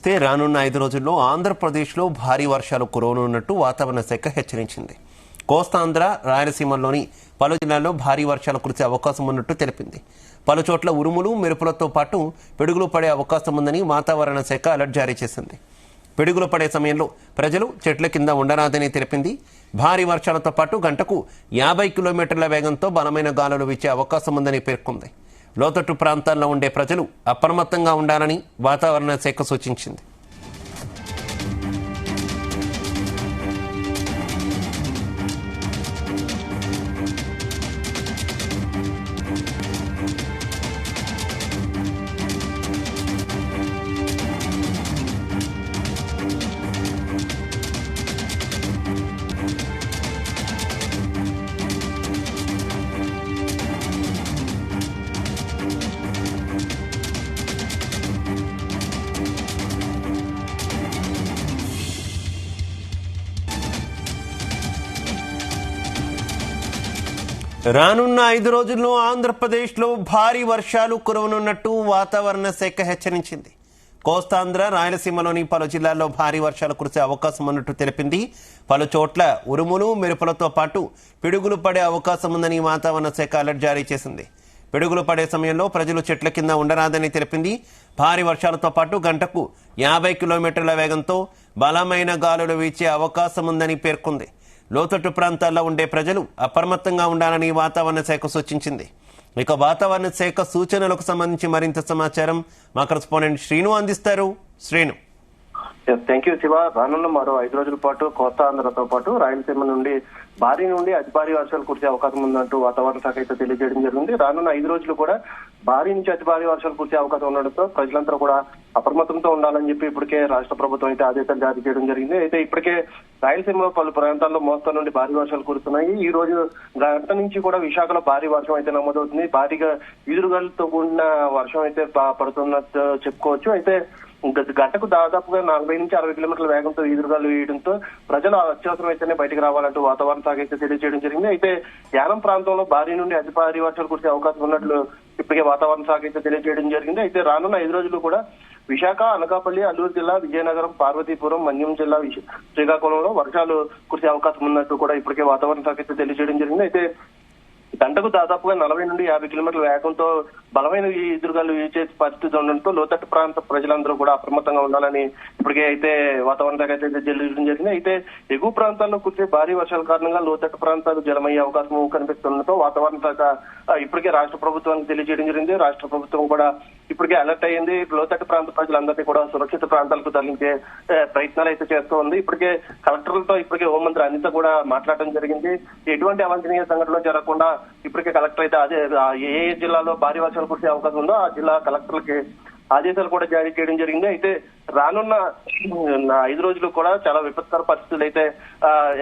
రానున్న 5 రోజుల్లో ఆంధ్రప్రదేశ్లో భారీ వర్షాలు కురవనున్నట్టు వాతావరణ శాఖ హెచ్చరించింది. కోస్తాంధ్ర, రాయలసీమలోని పలు జిల్లాల్లో భారీ వర్షాలు కురిసే అవకాశం ఉన్నట్టు తెలిపింది. పలు చోట్ల ఉరుములు, మెరుపులతో పాటు పిడుగులు పడే అవకాశం ఉందని వాతావరణ శాఖ అలర్ట్ జారీ చేసింది. పిడుగులు పడే సమయంలో ప్రజలు చెట్ల కింద ఉండరాదని తెలిపింది. భారీ వర్షాలతో పాటు గంటకు 50 కిలోమీటర్ల వేగంతో బలమైన గాలులు వీచే అవకాశం ఉందని పేర్కొంది. లోతట్టు ప్రాంతాల్లో ఉండే ప్రజలు అప్రమత్తంగా ఉండాలని వాతావరణ శాఖ సూచించింది. రానున్న 5 రోజుల్లో ఆంధ్రప్రదేశ్లో భారీ వర్షాలు కురవనున్నట్టు వాతావరణ శాఖ హెచ్చరించింది. కోస్తాంధ్ర, రాయలసీమలోని పలు జిల్లాల్లో భారీ వర్షాలు కురిసే అవకాశం ఉన్నట్టు తెలిపింది. పలు చోట్ల ఉరుములు, మెరుపులతో పాటు పిడుగులు పడే అవకాశం ఉందని వాతావరణ శాఖ అలర్ట్ జారీ చేసింది. పిడుగులు పడే సమయంలో ప్రజలు చెట్ల కింద ఉండరాదని తెలిపింది. భారీ వర్షాలతో పాటు గంటకు 50 కిలోమీటర్ల వేగంతో బలమైన గాలులు వీచే అవకాశం ఉందని పేర్కొంది. లోతట్టు ప్రాంతాల్లో ఉండే ప్రజలు అప్రమత్తంగా ఉండాలని వాతావరణ శాఖ సూచించింది. ఇక వాతావరణ శాఖ సూచనలకు సంబంధించి మరింత సమాచారం మా కరెస్పాండెంట్ శ్రీను అందిస్తారు. శ్రీను. Thank you Siva. రానున్న మరో 5 రోజుల పాటు కోస్తాంధ్రతో పాటు రాయలసీమ నుండి భారీ నుండి అతి భారీ వర్షాలు కురిసే అవకాశం ఉందంటూ వాతావరణ శాఖ అయితే తెలియజేయడం జరిగింది. రానున్న 5 రోజులు కూడా భారీ నుంచి అతి భారీ వర్షాలు కురిసే అవకాశం ఉండడంతో ప్రజలందరూ కూడా అప్రమత్తంతో ఉండాలని చెప్పి ఇప్పటికే రాష్ట్ర ప్రభుత్వం అయితే ఆదేశాలు జారీ చేయడం జరిగింది. అయితే ఇప్పటికే రాయలసీమలో పలు ప్రాంతాల్లో మోస్తరు నుండి భారీ వర్షాలు కురుస్తున్నాయి. ఈ రోజు గంట నుంచి కూడా విశాఖలో భారీ వర్షం అయితే నమోదవుతుంది. భారీగా ఈదురుగాలతో కూడిన వర్షం అయితే పడుతున్నట్టు చెప్పుకోవచ్చు. అయితే గంటకు దాదాపుగా 40 నుంచి 60 కిలోమీటర్ల వేగంతో ఈదురుగాలు వేయడంతో ప్రజలు అత్యవసరం అయితేనే బయటకు రావాలంటూ వాతావరణ శాఖ అయితే తెలియజేయడం జరిగింది. అయితే యానం ప్రాంతంలో భారీ నుండి అతి భారీ వర్షాలు కురిసే అవకాశం ఉన్నట్లు ఇప్పటికే వాతావరణ శాఖ అయితే తెలియజేయడం జరిగింది. అయితే రానున్న 5 రోజులు కూడా విశాఖ, అనకాపల్లి, అల్లూరు జిల్లా, విజయనగరం, పార్వతీపురం, మన్యం జిల్లా, శ్రీకాకుళంలో వర్షాలు కురిసే అవకాశం ఉన్నట్టు కూడా ఇప్పటికే వాతావరణ శాఖ అయితే తెలియజేయడం జరిగింది. అయితే గంటకు దాదాపుగా 40 నుండి 50 కిలోమీటర్ల వేగంతో బలమైన ఎదురుగాలు వీచే పరిస్థితి ఉండడంతో లోతట్టు ప్రాంత ప్రజలందరూ కూడా అప్రమత్తంగా ఉండాలని ఇప్పటికే అయితే వాతావరణ శాఖ అయితే తెలియజేయడం జరిగింది. అయితే ఎగువ ప్రాంతాల్లో కురిసే భారీ వర్షాల కారణంగా లోతట్టు ప్రాంతాలు జలమయ్యే అవకాశం కనిపిస్తుండటంతో వాతావరణ శాఖ ఇప్పటికే రాష్ట్ర ప్రభుత్వానికి తెలియజేయడం జరిగింది. రాష్ట్ర ప్రభుత్వం కూడా ఇప్పటికే అలర్ట్ అయ్యింది. లోతట్టు ప్రాంత ప్రజలందరినీ కూడా సురక్షిత ప్రాంతాలకు తరలించే ప్రయత్నాలు అయితే చేస్తూ ఉంది. ఇప్పటికే కలెక్టర్లతో ఇప్పటికే హోంమంత్రి అనిత కూడా మాట్లాడడం జరిగింది. ఎటువంటి అవాంఛనీయ సంఘటనలు జరగకుండా ఇప్పటికే కలెక్టర్ అయితే అదే ఏ జిల్లాలో భారీ వర్షాలు కురిసే అవకాశం ఉందో ఆ జిల్లా కలెక్టర్లకి ఆదేశాలు కూడా జారీ చేయడం జరిగింది. అయితే రానున్న 5 రోజులు కూడా చాలా విపత్కర పరిస్థితులు అయితే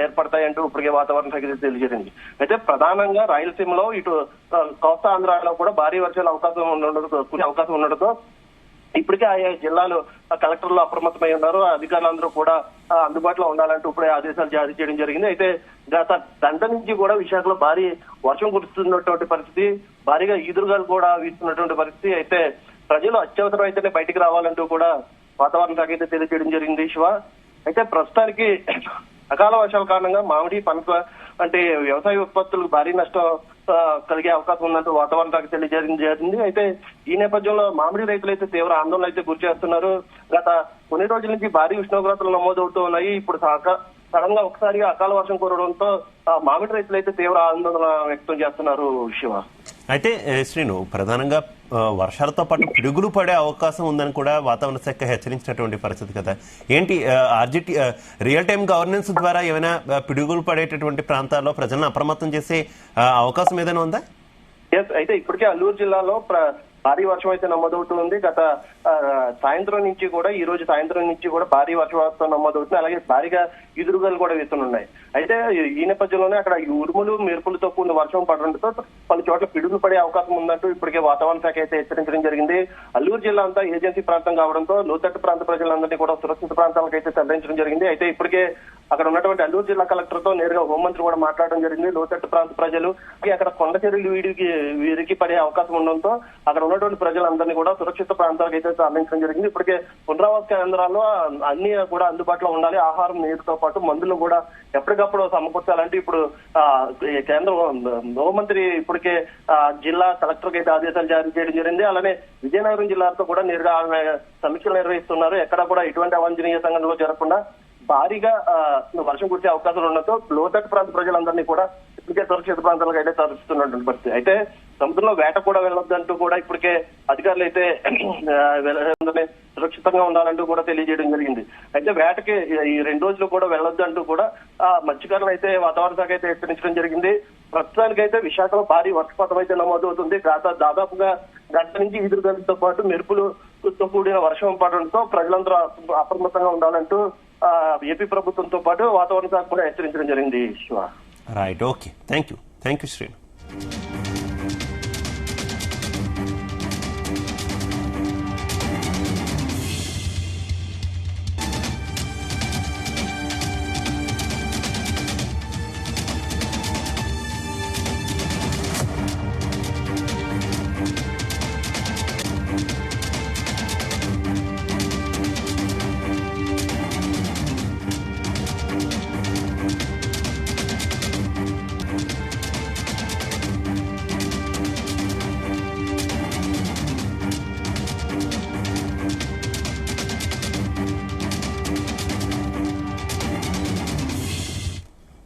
ఏర్పడతాయంటూ ఇప్పటికే వాతావరణ శాఖ తెలియజేసింది. అయితే ప్రధానంగా రాయలసీమలో ఇటు కోస్తా ఆంధ్రాలో కూడా భారీ వర్షాల అవకాశం ఉండడంతో ఇప్పటికే ఆయా జిల్లాలో కలెక్టర్లు అప్రమత్తమై ఉన్నారు. అధికారులందరూ కూడా అందుబాటులో ఉండాలంటూ ఇప్పుడే ఆదేశాలు జారీ చేయడం జరిగింది. అయితే గత గంట నుంచి కూడా విశాఖలో భారీ వర్షం కురుస్తున్నటువంటి పరిస్థితి, భారీగా ఈదురుగాలు కూడా వీస్తున్నటువంటి పరిస్థితి. అయితే ప్రజలు అత్యవసరం అయితేనే బయటికి రావాలంటూ కూడా వాతావరణ శాఖ అయితే తెలియజేయడం జరిగింది. శివ, అయితే ప్రస్తుతానికి అకాల వర్షాల కారణంగా మామిడి, పనస అంటే వ్యవసాయ ఉత్పత్తులకు భారీ నష్టం కలిగే అవకాశం ఉందంటూ వాతావరణ శాఖ తెలియజేయడం జరిగింది. అయితే ఈ నేపథ్యంలో మామిడి రైతులు అయితే తీవ్ర ఆందోళన అయితే గురి చేస్తున్నారు. గత కొన్ని రోజుల నుంచి భారీ ఉష్ణోగ్రతలు నమోదవుతూ ఉన్నాయి. ఇప్పుడు సడన్ గా ఒకసారిగా అకాల వర్షం కురవడంతో మామిడి రైతులు అయితే తీవ్ర ఆందోళన వ్యక్తం చేస్తున్నారు. శివ, అయితే శ్రీను, ప్రధానంగా వర్షాలతో పాటు పిడుగులు పడే అవకాశం ఉందని కూడా వాతావరణ శాఖ హెచ్చరించినటువంటి పరిస్థితి కదా. ఏంటి ఆర్జిటి రియల్ టైం గవర్నెన్స్ ద్వారా ఏమైనా పిడుగులు పడేటటువంటి ప్రాంతాల్లో ప్రజలను అప్రమత్తం చేసే అవకాశం ఏదైనా ఉందా? అయితే ఇప్పటికే అల్లూరు జిల్లాలో భారీ వర్షం అయితే నమోదవుతుంది. గత సాయంత్రం నుంచి కూడా ఈ రోజు సాయంత్రం నుంచి కూడా భారీ వర్షపాతం నమోదవుతుంది. అలాగే భారీగా ఈదురుగాలు కూడా వీస్తున్నాయి. అయితే ఈ నేపథ్యంలోనే అక్కడ ఉరుములు, మెరుపులతో కూడిన వర్షం పడడంతో పలు చోట్ల పిడుగులు పడే అవకాశం ఉందంటూ ఇప్పటికే వాతావరణ శాఖ అయితే హెచ్చరించడం జరిగింది. అల్లూరు జిల్లా అంతా ఏజెన్సీ ప్రాంతం కావడంతో లోతట్టు ప్రాంత ప్రజలందరినీ కూడా సురక్షిత ప్రాంతాలకు అయితే తరలించడం జరిగింది. అయితే ఇప్పటికే అక్కడ ఉన్నటువంటి అల్లూరు జిల్లా కలెక్టర్ తో నేరుగా హోంమంత్రి కూడా మాట్లాడడం జరిగింది. లోతట్టు ప్రాంత ప్రజలు అక్కడ కొండ చర్యలు వీరికి పడే అవకాశం ఉండడంతో అక్కడ ఉన్నటువంటి ప్రజలందరినీ కూడా సురక్షిత ప్రాంతాలకు అయితే అయితే అందించడం జరిగింది. ఇప్పటికే పునరావాస కేంద్రాల్లో అన్ని కూడా అందుబాటులో ఉండాలి. ఆహారం, నీరుతో పాటు మందులు కూడా ఎప్పటికప్పుడు సమకూర్చాలంటే ఇప్పుడు కేంద్ర హోంమంత్రి ఇప్పటికే జిల్లా కలెక్టర్కి అయితే ఆదేశాలు జారీ చేయడం జరిగింది. అలానే విజయనగరం జిల్లాతో కూడా నేరుగా సమీక్షలు నిర్వహిస్తున్నారు. ఎక్కడ కూడా ఎటువంటి అవాంఛనీయ సంఘటనలు జరగకుండా భారీగా వర్షం కురిసే అవకాశాలు ఉండడంతో లోతట్టు ప్రాంత ప్రజలందరినీ కూడా ఇప్పటికే సురక్షిత ప్రాంతాలకు అయితే తరలిస్తున్నటువంటి పరిస్థితి. అయితే సముద్రంలో వేట కూడా వెళ్ళొద్దంటూ కూడా ఇప్పటికే అధికారులు అయితే సురక్షితంగా ఉండాలంటూ కూడా తెలియజేయడం జరిగింది. అయితే వేటకి ఈ 2 రోజులు కూడా వెళ్ళొద్దంటూ కూడా మత్స్యకారులు అయితే వాతావరణ శాఖ అయితే హెచ్చరించడం జరిగింది. ప్రస్తుతానికైతే విశాఖలో భారీ వర్షపాతం అయితే నమోదవుతుంది. దాదాపుగా గంట నుంచి ఈదురుగాలితో పాటు మెరుపులతో కూడిన వర్షం పడడంతో ప్రజలందరూ అప్రమత్తంగా ఉండాలంటూ ఏపీ ప్రభుత్వంతో పాటు వాతావరణ శాఖ కూడా హెచ్చరించడం జరిగింది. Right, okay, thank you Srinu.